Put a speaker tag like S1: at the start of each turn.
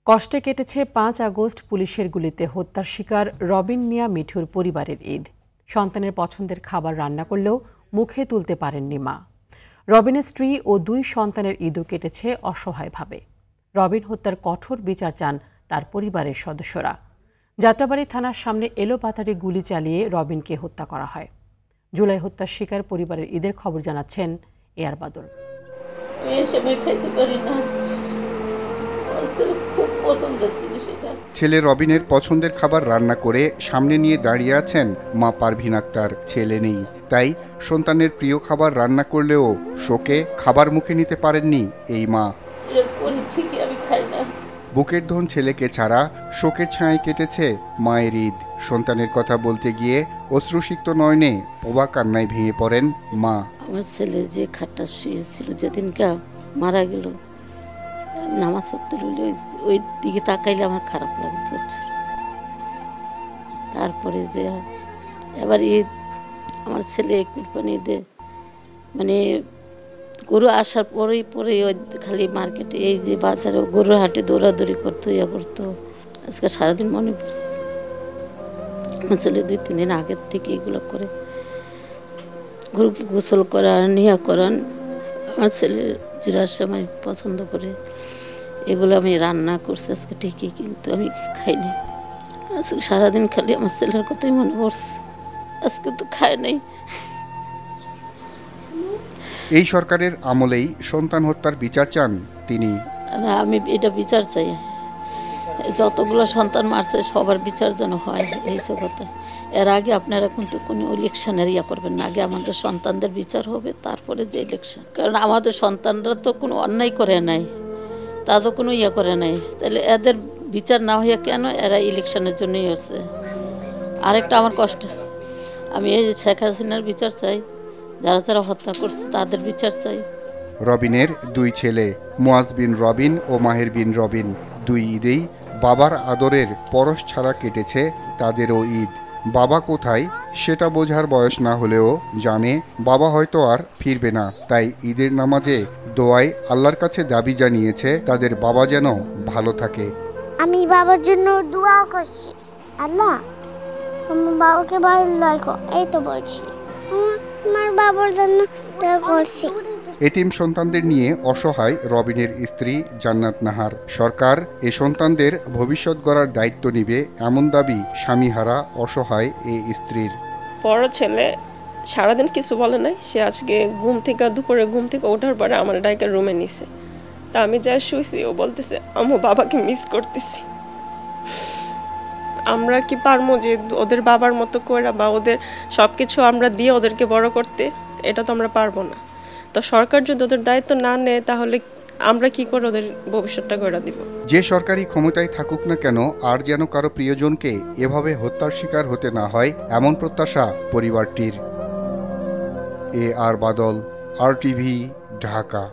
S1: কষ্টে কেটেছে ৫ আগস্ট পুলিশের গুলিতে হত্যার শিকার রবিন মিয়া মিঠুর পরিবারের ঈদ। সন্তানের পছন্দের খাবার রান্না করলেও মুখে তুলতে পারেননি মা। রবিনের স্ত্রী ও ২ সন্তানের ঈদও কেটেছে অসহায়ভাবে। রবিন হত্যার কঠোর বিচার চান তার পরিবারের সদস্যরা। যাত্রাবাড়ী থানার সামনে এলোপাতাড়ি গুলি চালিয়ে রবিনকে হত্যা করা হয়। জুলাই হত্যার শিকার পরিবারের ঈদের খবর জানাচ্ছেন এআর বাদল।
S2: ছেলে রবিনের পছন্দের খাবার রান্না করে সামনে নিয়ে দাঁড়িয়ে আছেন মা পারভিন আক্তার। ছেলে নেই, তাই সন্তানের প্রিয় খাবার রান্না করলেও শোকে খাবার মুখে নিতে পারেননি এই মা। বুকের ধন ছেলেকে ছাড়া শোকের ছায়ায় কেটেছে মায়ের ঈদ। সন্তানের কথা বলতে গিয়ে অশ্রুসিক্ত নয়নে প্রভা কান্নায় ভেঙে পড়েন মা।
S3: আমার ছেলে যে খাটটা শুয়েছিল যেদিনকে মারা গেল, নামাজ পড়তে হলে ওই দিকে তাকাইলে আমার খারাপ লাগে প্রচুর। তারপরে যে এবার ঈদ, আমার ছেলে কুরবানি ঈদে মানে গরু আসার পরেই ওই খালি মার্কেটে এই যে বাজারে গরুর হাটে দৌড়াদৌড়ি করতো, ইয়া করতো। আজকে সারাদিন মনে পড়ছে আমার ছেলে ২-৩ দিন আগের থেকে এগুলো করে গরুকে গোসল করান, নিয়া করান। আমার ছেলে জুড়ার সময় পছন্দ করে এগুলো আমি রান্না করছি আজকে ঠিকই, কিন্তু আমি খাইনি। আজকে সারাদিন খালি আমার ছেলের কথাই মনে পড়ছে, আজকে তো খাই নাই।
S2: এই সরকারের আমলেই সন্তান হত্যার বিচার চান তিনি।
S3: আমি এটা বিচার চাই, যতগুলো সন্তান মারছে সবার বিচার যেন হয় এই কথা। এর আগে আপনারা কিন্তু কোনো ইলেকশনের ইয়া করবেন না, আগে আমাদের সন্তানদের বিচার হবে, তারপরে যে ইলেকশন। কারণ আমাদের সন্তানরা তো কোনো অন্যায় করে নাই, তা তো কোনো ইয়ে করে নাই, তাহলে এদের বিচার না হইয়া কেন এরা ইলেকশনের জন্যই হচ্ছে। আরেকটা আমার কষ্ট, আমি এই শেখ হাসিনার বিচার চাই, যারা যারা হত্যা করছে তাদের বিচার চাই।
S2: রবিনের 2 ছেলে মুয়াজ বিন রবিন ও মাহের বিন রবিন, 2 ঈদেই বাবার আদরের পরশ ছাড়া কেটেছে তাদেরও ঈদ। বাবা কোথায় সেটা বোঝার বয়স না হলেও জানে বাবা হয়তো আর ফিরবে না, তাই ঈদের নামাজে দোয়ায় আল্লাহর কাছে দাবি জানিয়েছে তাদের বাবা যেন ভালো থাকে।
S4: আমি বাবার জন্য দোয়া করছি, আল্লাহ আমার বাবাকে ভালো রাখো, এই তো বলছি। আমার বাবার জন্য দোয়া করছি।
S2: এতিম সন্তানদের নিয়ে অসহায় রবিনের স্ত্রী জান্নাত নাহার। সরকার এ সন্তানদের ভবিষ্যৎ গড়ার দায়িত্ব নিবে এমন দাবি স্বামীহারা অসহায় এই স্ত্রীর।
S5: বড় ছেলে সারাদিন কিছু বলে নাই, সে আজকে দুপুরে ঘুম থেকে ওঠার পরে আমার ডাইকে রুমে নিছে। তা আমি যা শুয়েছি, ও বলতেছে আমার বাবাকে মিস করতেছি। আমরা কি পারবো যে ওদের বাবার মতো করে বা ওদের সব কিছু আমরা দিয়ে ওদেরকে বড় করতে? এটা তো আমরা পারবো না। তো সরকার যদি ওদের দায়িত্ব না নেয় তাহলে আমরা কি করে ওদের ভবিষ্যৎটা গড়ে দিব? যে
S2: সরকারি ক্ষমতায় থাকুক না কেন আর যেন কারো প্রিয়জনকে এভাবে হত্যার শিকার হতে না হয়, এমন প্রত্যাশা পরিবারটির। এআর বাদল, RTV, ঢাকা।